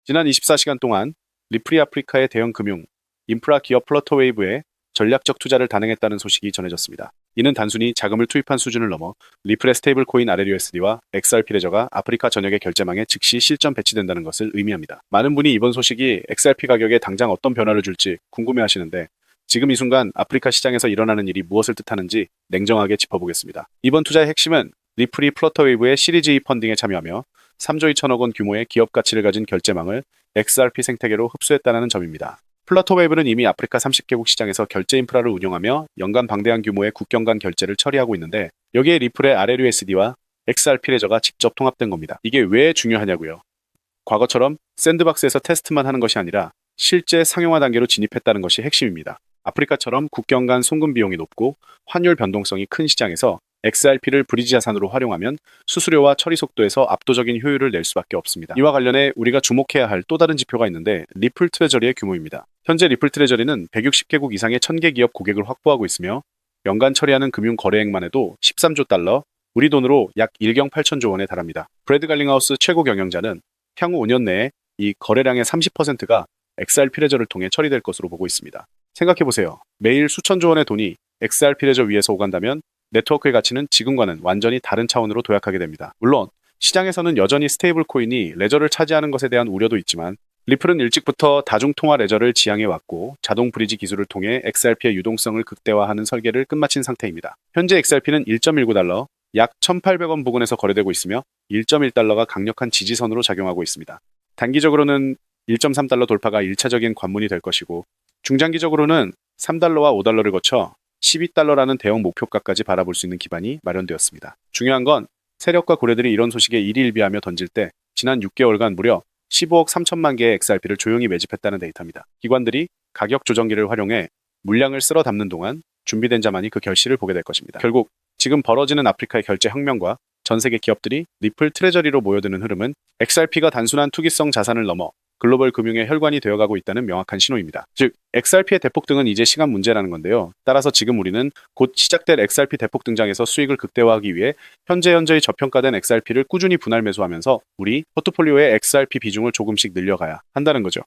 지난 24시간 동안 리플이 아프리카의 대형 금융, 인프라 기업 플러터웨이브에 전략적 투자를 단행했다는 소식이 전해졌습니다. 이는 단순히 자금을 투입한 수준을 넘어 리플의 스테이블 코인 RLUSD와 XRP 레저가 아프리카 전역의 결제망에 즉시 실전 배치된다는 것을 의미합니다. 많은 분이 이번 소식이 XRP 가격에 당장 어떤 변화를 줄지 궁금해하시는데 지금 이 순간 아프리카 시장에서 일어나는 일이 무엇을 뜻하는지 냉정하게 짚어보겠습니다. 이번 투자의 핵심은 리플이 플러터웨이브의 시리즈 E 펀딩에 참여하며 3조 2천억 원 규모의 기업 가치를 가진 결제망을 XRP 생태계로 흡수했다는 점입니다. 플러터웨이브는 이미 아프리카 30개국 시장에서 결제 인프라를 운영하며 연간 방대한 규모의 국경 간 결제를 처리하고 있는데 여기에 리플의 RLUSD와 XRP 레저가 직접 통합된 겁니다. 이게 왜 중요하냐고요? 과거처럼 샌드박스에서 테스트만 하는 것이 아니라 실제 상용화 단계로 진입했다는 것이 핵심입니다. 아프리카처럼 국경 간 송금 비용이 높고 환율 변동성이 큰 시장에서 XRP를 브리지 자산으로 활용하면 수수료와 처리 속도에서 압도적인 효율을 낼 수밖에 없습니다. 이와 관련해 우리가 주목해야 할 또 다른 지표가 있는데 리플 트레저리의 규모입니다. 현재 리플 트레저리는 160개국 이상의 1000개 기업 고객을 확보하고 있으며 연간 처리하는 금융 거래액만 해도 13조 달러, 우리 돈으로 약 1경 8천조 원에 달합니다. 브래드 갈링하우스 최고 경영자는 향후 5년 내에 이 거래량의 30%가 XRP 레저를 통해 처리될 것으로 보고 있습니다. 생각해보세요. 매일 수천조 원의 돈이 XRP 레저 위에서 오간다면 네트워크의 가치는 지금과는 완전히 다른 차원으로 도약하게 됩니다. 물론 시장에서는 여전히 스테이블 코인이 레저를 차지하는 것에 대한 우려도 있지만 리플은 일찍부터 다중통화 레저를 지향해왔고 자동 브리지 기술을 통해 XRP의 유동성을 극대화하는 설계를 끝마친 상태입니다. 현재 XRP는 1.19달러, 약 1,800원 부근에서 거래되고 있으며 1.1달러가 강력한 지지선으로 작용하고 있습니다. 단기적으로는 1.3달러 돌파가 1차적인 관문이 될 것이고 중장기적으로는 3달러와 5달러를 거쳐 12달러라는 대형 목표가까지 바라볼 수 있는 기반이 마련되었습니다. 중요한 건 세력과 고래들이 이런 소식에 일희일비하며 던질 때 지난 6개월간 무려 15억 3천만 개의 XRP를 조용히 매집했다는 데이터입니다. 기관들이 가격 조정기를 활용해 물량을 쓸어 담는 동안 준비된 자만이 그 결실을 보게 될 것입니다. 결국 지금 벌어지는 아프리카의 결제 혁명과 전 세계 기업들이 리플 트레저리로 모여드는 흐름은 XRP가 단순한 투기성 자산을 넘어 글로벌 금융의 혈관이 되어가고 있다는 명확한 신호입니다. 즉, XRP의 대폭등은 이제 시간 문제라는 건데요. 따라서 지금 우리는 곧 시작될 XRP 대폭 등장에서 수익을 극대화하기 위해 현재의 저평가된 XRP를 꾸준히 분할 매수하면서 우리 포트폴리오의 XRP 비중을 조금씩 늘려가야 한다는 거죠.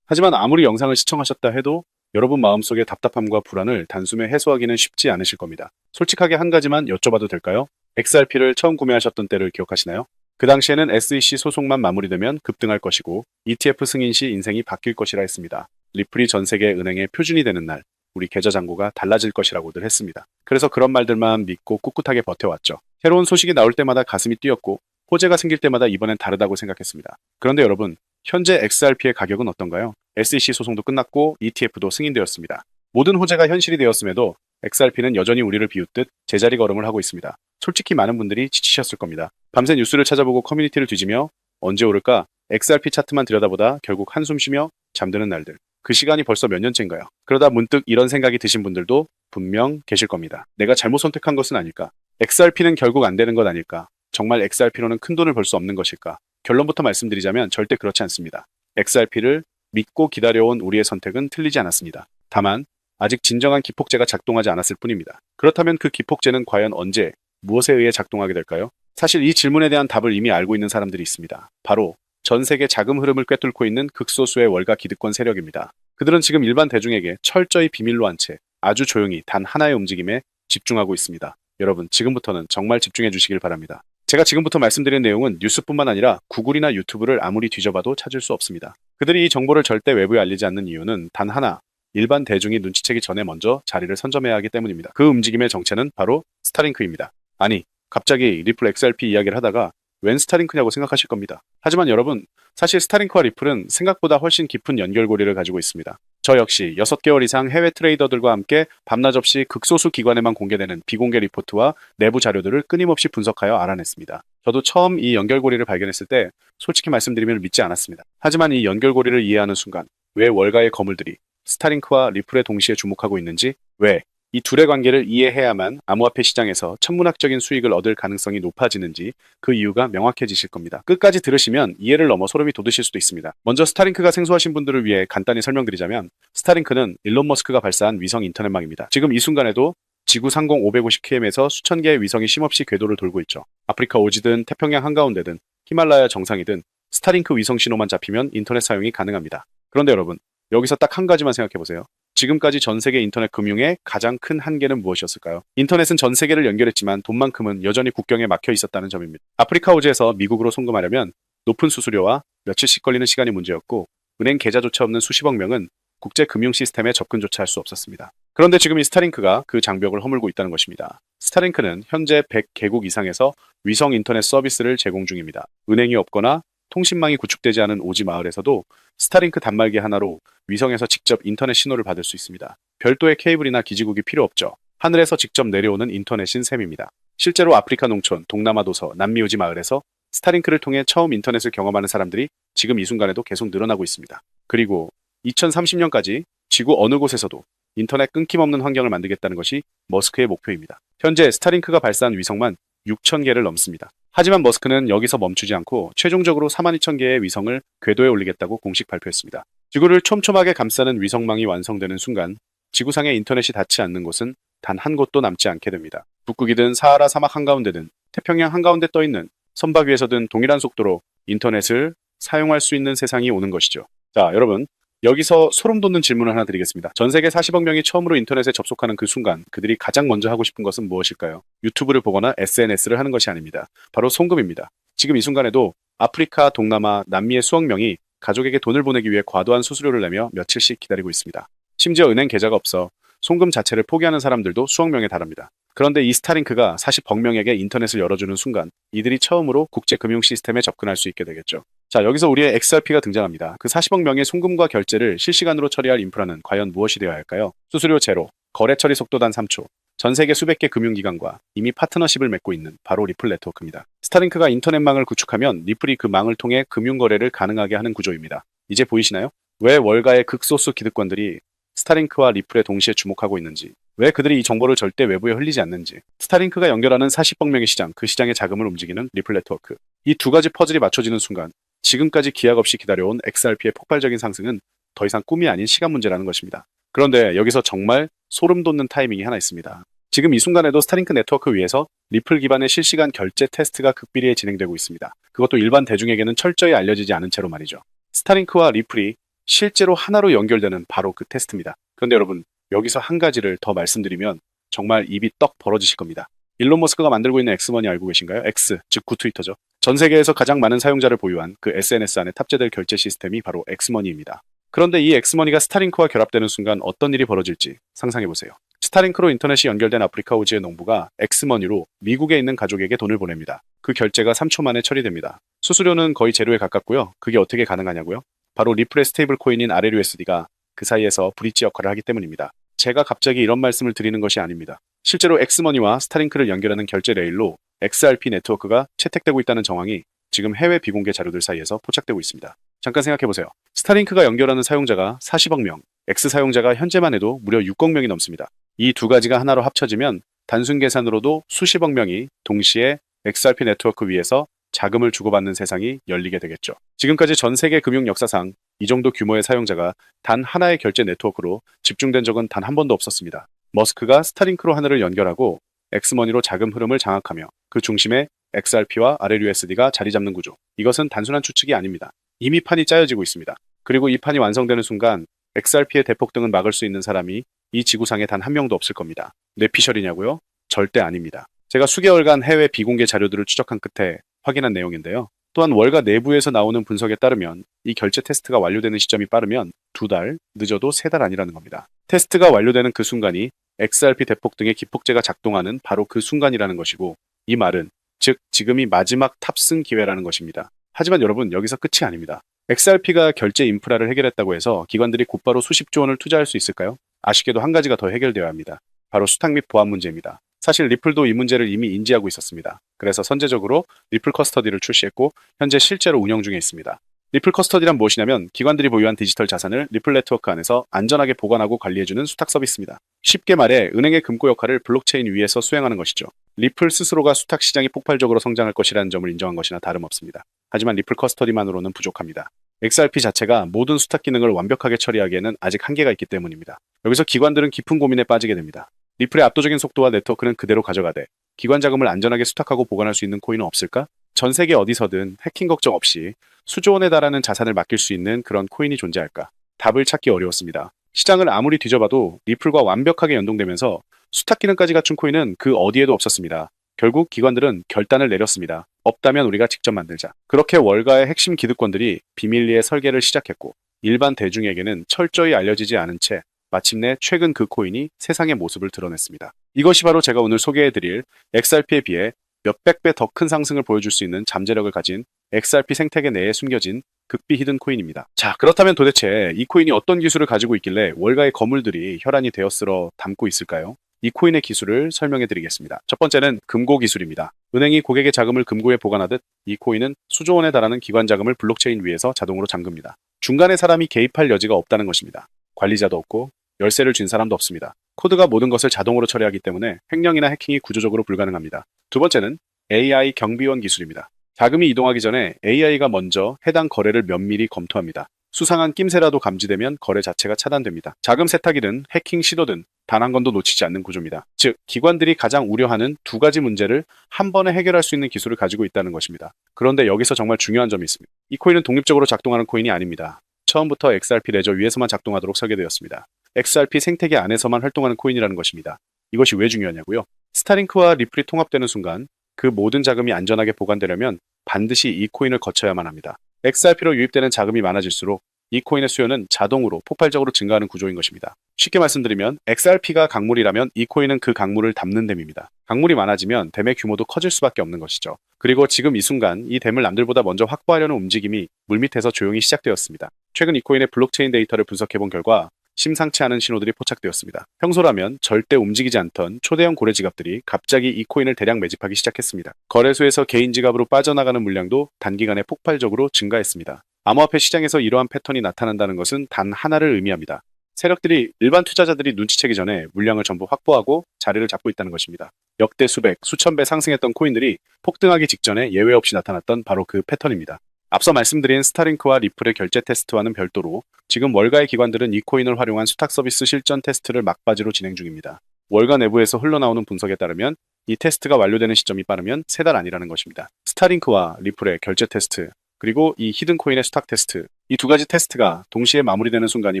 하지만 아무리 영상을 시청하셨다 해도 여러분 마음속의 답답함과 불안을 단숨에 해소하기는 쉽지 않으실 겁니다. 솔직하게 한 가지만 여쭤봐도 될까요? XRP를 처음 구매하셨던 때를 기억하시나요? 그 당시에는 SEC 소송만 마무리되면 급등할 것이고 ETF 승인 시 인생이 바뀔 것이라 했습니다. 리플이 전 세계 은행의 표준이 되는 날, 우리 계좌 잔고가 달라질 것이라고들 했습니다. 그래서 그런 말들만 믿고 꿋꿋하게 버텨왔죠. 새로운 소식이 나올 때마다 가슴이 뛰었고 호재가 생길 때마다 이번엔 다르다고 생각했습니다. 그런데 여러분, 현재 XRP의 가격은 어떤가요? SEC 소송도 끝났고 ETF도 승인되었습니다. 모든 호재가 현실이 되었음에도 XRP는 여전히 우리를 비웃듯 제자리 걸음을 하고 있습니다. 솔직히 많은 분들이 지치셨을 겁니다. 밤새 뉴스를 찾아보고 커뮤니티를 뒤지며 언제 오를까 XRP 차트만 들여다보다 결국 한숨 쉬며 잠드는 날들. 그 시간이 벌써 몇 년째인가요? 그러다 문득 이런 생각이 드신 분들도 분명 계실 겁니다. 내가 잘못 선택한 것은 아닐까? XRP는 결국 안 되는 것 아닐까? 정말 XRP로는 큰 돈을 벌 수 없는 것일까? 결론부터 말씀드리자면 절대 그렇지 않습니다. XRP를 믿고 기다려온 우리의 선택은 틀리지 않았습니다. 다만 아직 진정한 기폭제가 작동하지 않았을 뿐입니다. 그렇다면 그 기폭제는 과연 언제, 무엇에 의해 작동하게 될까요? 사실 이 질문에 대한 답을 이미 알고 있는 사람들이 있습니다. 바로 전 세계 자금 흐름을 꿰뚫고 있는 극소수의 월가 기득권 세력입니다. 그들은 지금 일반 대중에게 철저히 비밀로 한 채 아주 조용히 단 하나의 움직임에 집중하고 있습니다. 여러분, 지금부터는 정말 집중해 주시길 바랍니다. 제가 지금부터 말씀드린 내용은 뉴스뿐만 아니라 구글이나 유튜브를 아무리 뒤져봐도 찾을 수 없습니다. 그들이 이 정보를 절대 외부에 알리지 않는 이유는 단 하나, 일반 대중이 눈치채기 전에 먼저 자리를 선점해야 하기 때문입니다. 그 움직임의 정체는 바로 스타링크입니다. 아니, 갑자기 리플 XRP 이야기를 하다가 웬 스타링크냐고 생각하실 겁니다. 하지만 여러분, 사실 스타링크와 리플은 생각보다 훨씬 깊은 연결고리를 가지고 있습니다. 저 역시 6개월 이상 해외 트레이더들과 함께 밤낮 없이 극소수 기관에만 공개되는 비공개 리포트와 내부 자료들을 끊임없이 분석하여 알아냈습니다. 저도 처음 이 연결고리를 발견했을 때 솔직히 말씀드리면 믿지 않았습니다. 하지만 이 연결고리를 이해하는 순간 왜 월가의 거물들이 스타링크와 리플에 동시에 주목하고 있는지, 왜 이 둘의 관계를 이해해야만 암호화폐 시장에서 천문학적인 수익을 얻을 가능성이 높아지는지 그 이유가 명확해지실 겁니다. 끝까지 들으시면 이해를 넘어 소름이 돋으실 수도 있습니다. 먼저 스타링크가 생소하신 분들을 위해 간단히 설명드리자면 스타링크는 일론 머스크가 발사한 위성 인터넷망입니다. 지금 이 순간에도 지구 상공 550km에서 수천 개의 위성이 쉼없이 궤도를 돌고 있죠. 아프리카 오지든 태평양 한가운데든 히말라야 정상이든 스타링크 위성 신호만 잡히면 인터넷 사용이 가능합니다. 그런데 여러분, 여기서 딱 한 가지만 생각해 보세요. 지금까지 전 세계 인터넷 금융의 가장 큰 한계는 무엇이었을까요? 인터넷은 전 세계를 연결했지만 돈만큼은 여전히 국경에 막혀 있었다는 점입니다. 아프리카 오지에서 미국으로 송금하려면 높은 수수료와 며칠씩 걸리는 시간이 문제였고, 은행 계좌조차 없는 수십억 명은 국제 금융 시스템에 접근조차 할 수 없었습니다. 그런데 지금 이 스타링크가 그 장벽을 허물고 있다는 것입니다. 스타링크는 현재 100개국 이상에서 위성 인터넷 서비스를 제공 중입니다. 은행이 없거나 통신망이 구축되지 않은 오지 마을에서도 스타링크 단말기 하나로 위성에서 직접 인터넷 신호를 받을 수 있습니다. 별도의 케이블이나 기지국이 필요 없죠. 하늘에서 직접 내려오는 인터넷인 셈입니다. 실제로 아프리카 농촌, 동남아 도서, 남미 오지 마을에서 스타링크를 통해 처음 인터넷을 경험하는 사람들이 지금 이 순간에도 계속 늘어나고 있습니다. 그리고 2030년까지 지구 어느 곳에서도 인터넷 끊김없는 환경을 만들겠다는 것이 머스크의 목표입니다. 현재 스타링크가 발사한 위성만 6,000개를 넘습니다. 하지만 머스크는 여기서 멈추지 않고 최종적으로 42,000개의 위성을 궤도에 올리겠다고 공식 발표했습니다. 지구를 촘촘하게 감싸는 위성망이 완성되는 순간 지구상의 인터넷이 닿지 않는 곳은 단 한 곳도 남지 않게 됩니다. 북극이든 사하라 사막 한가운데든 태평양 한가운데 떠있는 선박 위에서든 동일한 속도로 인터넷을 사용할 수 있는 세상이 오는 것이죠. 자, 여러분, 여기서 소름 돋는 질문을 하나 드리겠습니다. 전 세계 40억 명이 처음으로 인터넷에 접속하는 그 순간 그들이 가장 먼저 하고 싶은 것은 무엇일까요? 유튜브를 보거나 SNS를 하는 것이 아닙니다. 바로 송금입니다. 지금 이 순간에도 아프리카, 동남아, 남미의 수억 명이 가족에게 돈을 보내기 위해 과도한 수수료를 내며 며칠씩 기다리고 있습니다. 심지어 은행 계좌가 없어 송금 자체를 포기하는 사람들도 수억 명에 달합니다. 그런데 이 스타링크가 40억 명에게 인터넷을 열어주는 순간 이들이 처음으로 국제 금융 시스템에 접근할 수 있게 되겠죠. 자, 여기서 우리의 XRP가 등장합니다. 그 40억 명의 송금과 결제를 실시간으로 처리할 인프라는 과연 무엇이 되어야 할까요? 수수료 제로, 거래 처리 속도 단 3초, 전 세계 수백 개 금융기관과 이미 파트너십을 맺고 있는 바로 리플 네트워크입니다. 스타링크가 인터넷망을 구축하면 리플이 그 망을 통해 금융거래를 가능하게 하는 구조입니다. 이제 보이시나요? 왜 월가의 극소수 기득권들이 스타링크와 리플에 동시에 주목하고 있는지, 왜 그들이 이 정보를 절대 외부에 흘리지 않는지, 스타링크가 연결하는 40억 명의 시장, 그 시장의 자금을 움직이는 리플 네트워크. 이 두 가지 퍼즐이 맞춰지는 순간 지금까지 기약 없이 기다려온 XRP의 폭발적인 상승은 더 이상 꿈이 아닌 시간 문제라는 것입니다. 그런데 여기서 정말 소름 돋는 타이밍이 하나 있습니다. 지금 이 순간에도 스타링크 네트워크 위에서 리플 기반의 실시간 결제 테스트가 극비리에 진행되고 있습니다. 그것도 일반 대중에게는 철저히 알려지지 않은 채로 말이죠. 스타링크와 리플이 실제로 하나로 연결되는 바로 그 테스트입니다. 그런데 여러분, 여기서 한 가지를 더 말씀드리면 정말 입이 떡 벌어지실 겁니다. 일론 머스크가 만들고 있는 엑스머니 알고 계신가요? X, 즉 구트위터죠. 전 세계에서 가장 많은 사용자를 보유한 그 SNS 안에 탑재될 결제 시스템이 바로 엑스머니입니다. 그런데 이 엑스머니가 스타링크와 결합되는 순간 어떤 일이 벌어질지 상상해보세요. 스타링크로 인터넷이 연결된 아프리카 오지의 농부가 엑스머니로 미국에 있는 가족에게 돈을 보냅니다. 그 결제가 3초 만에 처리됩니다. 수수료는 거의 제로에 가깝고요. 그게 어떻게 가능하냐고요? 바로 리플의 스테이블 코인인 RLUSD가 그 사이에서 브릿지 역할을 하기 때문입니다. 제가 갑자기 이런 말씀을 드리는 것이 아닙니다. 실제로 엑스머니와 스타링크를 연결하는 결제 레일로 XRP 네트워크가 채택되고 있다는 정황이 지금 해외 비공개 자료들 사이에서 포착되고 있습니다. 잠깐 생각해보세요. 스타링크가 연결하는 사용자가 40억 명, X 사용자가 현재만 해도 무려 6억 명이 넘습니다. 이 두 가지가 하나로 합쳐지면 단순 계산으로도 수십억 명이 동시에 XRP 네트워크 위에서 자금을 주고받는 세상이 열리게 되겠죠. 지금까지 전 세계 금융 역사상 이 정도 규모의 사용자가 단 하나의 결제 네트워크로 집중된 적은 단 한 번도 없었습니다. 머스크가 스타링크로 하늘을 연결하고 엑스머니로 자금 흐름을 장악하며 그 중심에 XRP와 RLUSD가 자리 잡는 구조. 이것은 단순한 추측이 아닙니다. 이미 판이 짜여지고 있습니다. 그리고 이 판이 완성되는 순간 XRP의 대폭등은 막을 수 있는 사람이 이 지구상에 단 한 명도 없을 겁니다. 뇌피셜이냐고요? 절대 아닙니다. 제가 수개월간 해외 비공개 자료들을 추적한 끝에 확인한 내용인데요. 또한 월가 내부에서 나오는 분석에 따르면 이 결제 테스트가 완료되는 시점이 빠르면 2달, 늦어도 3달 아니라는 겁니다. 테스트가 완료되는 그 순간이 XRP 대폭등의 기폭제가 작동하는 바로 그 순간이라는 것이고, 이 말은 즉 지금이 마지막 탑승 기회라는 것입니다. 하지만 여러분, 여기서 끝이 아닙니다. XRP가 결제 인프라를 해결했다고 해서 기관들이 곧바로 수십조 원을 투자할 수 있을까요? 아쉽게도 한 가지가 더 해결되어야 합니다. 바로 수탁 및 보안 문제입니다. 사실 리플도 이 문제를 이미 인지하고 있었습니다. 그래서 선제적으로 리플 커스터디를 출시했고 현재 실제로 운영 중에 있습니다. 리플 커스터디란 무엇이냐면 기관들이 보유한 디지털 자산을 리플 네트워크 안에서 안전하게 보관하고 관리해주는 수탁 서비스입니다. 쉽게 말해 은행의 금고 역할을 블록체인 위에서 수행하는 것이죠. 리플 스스로가 수탁 시장이 폭발적으로 성장할 것이라는 점을 인정한 것이나 다름없습니다. 하지만 리플 커스터디만으로는 부족합니다. XRP 자체가 모든 수탁 기능을 완벽하게 처리하기에는 아직 한계가 있기 때문입니다. 여기서 기관들은 깊은 고민에 빠지게 됩니다. 리플의 압도적인 속도와 네트워크는 그대로 가져가되 기관 자금을 안전하게 수탁하고 보관할 수 있는 코인은 없을까? 전 세계 어디서든 해킹 걱정 없이 수조 원에 달하는 자산을 맡길 수 있는 그런 코인이 존재할까? 답을 찾기 어려웠습니다. 시장을 아무리 뒤져봐도 리플과 완벽하게 연동되면서 수탁 기능까지 갖춘 코인은 그 어디에도 없었습니다. 결국 기관들은 결단을 내렸습니다. 없다면 우리가 직접 만들자. 그렇게 월가의 핵심 기득권들이 비밀리에 설계를 시작했고 일반 대중에게는 철저히 알려지지 않은 채 마침내 최근 그 코인이 세상의 모습을 드러냈습니다. 이것이 바로 제가 오늘 소개해드릴 XRP에 비해 몇백 배 더 큰 상승을 보여줄 수 있는 잠재력을 가진 XRP 생태계 내에 숨겨진 극비 히든 코인입니다. 자, 그렇다면 도대체 이 코인이 어떤 기술을 가지고 있길래 월가의 거물들이 혈안이 되어 쓸어 담고 있을까요? 이 코인의 기술을 설명해 드리겠습니다. 첫 번째는 금고 기술입니다. 은행이 고객의 자금을 금고에 보관하듯 이 코인은 수조 원에 달하는 기관 자금을 블록체인 위에서 자동으로 잠급니다. 중간에 사람이 개입할 여지가 없다는 것입니다. 관리자도 없고 열쇠를 쥔 사람도 없습니다. 코드가 모든 것을 자동으로 처리하기 때문에 횡령이나 해킹이 구조적으로 불가능합니다. 두 번째는 AI 경비원 기술입니다. 자금이 이동하기 전에 AI가 먼저 해당 거래를 면밀히 검토합니다. 수상한 낌새라도 감지되면 거래 자체가 차단됩니다. 자금 세탁이든 해킹 시도든 단 한 건도 놓치지 않는 구조입니다. 즉, 기관들이 가장 우려하는 두 가지 문제를 한 번에 해결할 수 있는 기술을 가지고 있다는 것입니다. 그런데 여기서 정말 중요한 점이 있습니다. 이 코인은 독립적으로 작동하는 코인이 아닙니다. 처음부터 XRP 레저 위에서만 작동하도록 설계되었습니다. XRP 생태계 안에서만 활동하는 코인이라는 것입니다. 이것이 왜 중요하냐고요? 스타링크와 리플이 통합되는 순간 그 모든 자금이 안전하게 보관되려면 반드시 이 코인을 거쳐야만 합니다. XRP로 유입되는 자금이 많아질수록 이 코인의 수요는 자동으로 폭발적으로 증가하는 구조인 것입니다. 쉽게 말씀드리면 XRP가 강물이라면 이 코인은 그 강물을 담는 댐입니다. 강물이 많아지면 댐의 규모도 커질 수밖에 없는 것이죠. 그리고 지금 이 순간 이 댐을 남들보다 먼저 확보하려는 움직임이 물밑에서 조용히 시작되었습니다. 최근 이 코인의 블록체인 데이터를 분석해본 결과 심상치 않은 신호들이 포착되었습니다. 평소라면 절대 움직이지 않던 초대형 고래 지갑들이 갑자기 이 코인을 대량 매집하기 시작했습니다. 거래소에서 개인 지갑으로 빠져나가는 물량도 단기간에 폭발적으로 증가했습니다. 암호화폐 시장에서 이러한 패턴이 나타난다는 것은 단 하나를 의미합니다. 세력들이 일반 투자자들이 눈치채기 전에 물량을 전부 확보하고 자리를 잡고 있다는 것입니다. 역대 수백, 수천 배 상승했던 코인들이 폭등하기 직전에 예외 없이 나타났던 바로 그 패턴입니다. 앞서 말씀드린 스타링크와 리플의 결제 테스트와는 별도로 지금 월가의 기관들은 이 코인을 활용한 수탁 서비스 실전 테스트를 막바지로 진행 중입니다. 월가 내부에서 흘러나오는 분석에 따르면 이 테스트가 완료되는 시점이 빠르면 3달 안이라는 것입니다. 스타링크와 리플의 결제 테스트, 그리고 이 히든 코인의 수탁 테스트, 이 두 가지 테스트가 동시에 마무리되는 순간이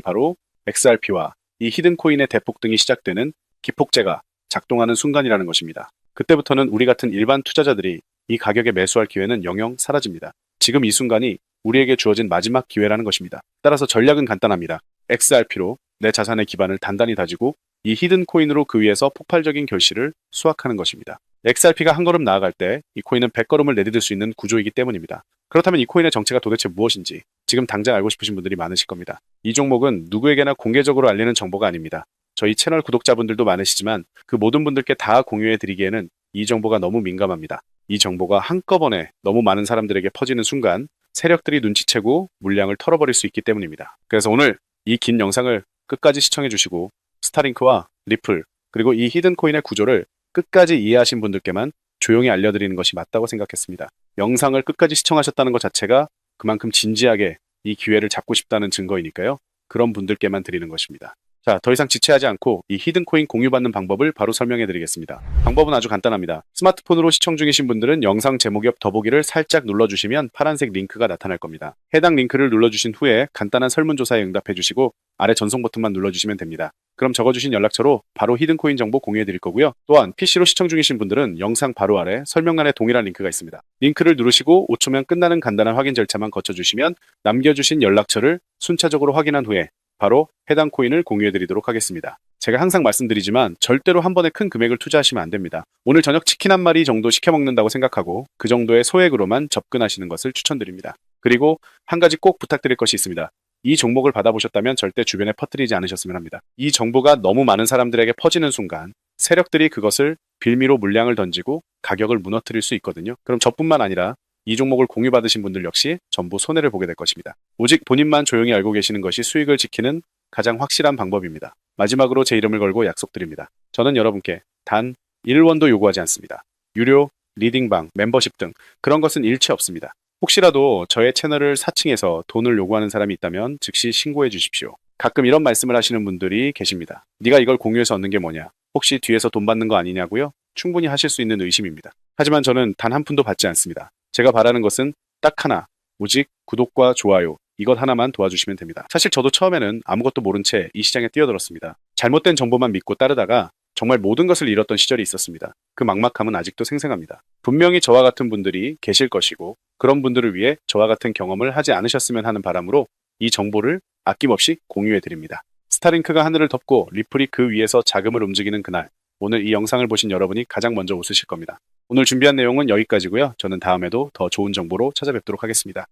바로 XRP와 이 히든 코인의 대폭등이 시작되는 기폭제가 작동하는 순간이라는 것입니다. 그때부터는 우리 같은 일반 투자자들이 이 가격에 매수할 기회는 영영 사라집니다. 지금 이 순간이 우리에게 주어진 마지막 기회라는 것입니다. 따라서 전략은 간단합니다. XRP로 내 자산의 기반을 단단히 다지고 이 히든 코인으로 그 위에서 폭발적인 결실을 수확하는 것입니다. XRP가 한 걸음 나아갈 때 이 코인은 100걸음을 내디딜 수 있는 구조이기 때문입니다. 그렇다면 이 코인의 정체가 도대체 무엇인지 지금 당장 알고 싶으신 분들이 많으실 겁니다. 이 종목은 누구에게나 공개적으로 알리는 정보가 아닙니다. 저희 채널 구독자분들도 많으시지만 그 모든 분들께 다 공유해드리기에는 이 정보가 너무 민감합니다. 이 정보가 한꺼번에 너무 많은 사람들에게 퍼지는 순간 세력들이 눈치채고 물량을 털어버릴 수 있기 때문입니다. 그래서 오늘 이 긴 영상을 끝까지 시청해주시고 스타링크와 리플 그리고 이 히든 코인의 구조를 끝까지 이해하신 분들께만 조용히 알려드리는 것이 맞다고 생각했습니다. 영상을 끝까지 시청하셨다는 것 자체가 그만큼 진지하게 이 기회를 잡고 싶다는 증거이니까요. 그런 분들께만 드리는 것입니다. 자, 더 이상 지체하지 않고 이 히든 코인 공유받는 방법을 바로 설명해 드리겠습니다. 방법은 아주 간단합니다. 스마트폰으로 시청 중이신 분들은 영상 제목 옆 더보기를 살짝 눌러주시면 파란색 링크가 나타날 겁니다. 해당 링크를 눌러주신 후에 간단한 설문조사에 응답해 주시고 아래 전송 버튼만 눌러주시면 됩니다. 그럼 적어주신 연락처로 바로 히든 코인 정보 공유해 드릴 거고요. 또한 PC로 시청 중이신 분들은 영상 바로 아래 설명란에 동일한 링크가 있습니다. 링크를 누르시고 5초면 끝나는 간단한 확인 절차만 거쳐주시면 남겨주신 연락처를 순차적으로 확인한 후에 바로 해당 코인을 공유해드리도록 하겠습니다. 제가 항상 말씀드리지만 절대로 한 번에 큰 금액을 투자하시면 안 됩니다. 오늘 저녁 치킨 한 마리 정도 시켜 먹는다고 생각하고 그 정도의 소액으로만 접근하시는 것을 추천드립니다. 그리고 한 가지 꼭 부탁드릴 것이 있습니다. 이 종목을 받아보셨다면 절대 주변에 퍼뜨리지 않으셨으면 합니다. 이 정보가 너무 많은 사람들에게 퍼지는 순간 세력들이 그것을 빌미로 물량을 던지고 가격을 무너뜨릴 수 있거든요. 그럼 저뿐만 아니라 이 종목을 공유받으신 분들 역시 전부 손해를 보게 될 것입니다. 오직 본인만 조용히 알고 계시는 것이 수익을 지키는 가장 확실한 방법입니다. 마지막으로 제 이름을 걸고 약속드립니다. 저는 여러분께 단 1원도 요구하지 않습니다. 유료, 리딩방, 멤버십 등 그런 것은 일체 없습니다. 혹시라도 저의 채널을 사칭해서 돈을 요구하는 사람이 있다면 즉시 신고해 주십시오. 가끔 이런 말씀을 하시는 분들이 계십니다. 네가 이걸 공유해서 얻는 게 뭐냐? 혹시 뒤에서 돈 받는 거 아니냐고요? 충분히 하실 수 있는 의심입니다. 하지만 저는 단 한 푼도 받지 않습니다. 제가 바라는 것은 딱 하나, 오직 구독과 좋아요 이것 하나만 도와주시면 됩니다. 사실 저도 처음에는 아무것도 모른 채 이 시장에 뛰어들었습니다. 잘못된 정보만 믿고 따르다가 정말 모든 것을 잃었던 시절이 있었습니다. 그 막막함은 아직도 생생합니다. 분명히 저와 같은 분들이 계실 것이고 그런 분들을 위해 저와 같은 경험을 하지 않으셨으면 하는 바람으로 이 정보를 아낌없이 공유해 드립니다. 스타링크가 하늘을 덮고 리플이 그 위에서 자금을 움직이는 그날, 오늘 이 영상을 보신 여러분이 가장 먼저 웃으실 겁니다. 오늘 준비한 내용은 여기까지고요. 저는 다음에도 더 좋은 정보로 찾아뵙도록 하겠습니다.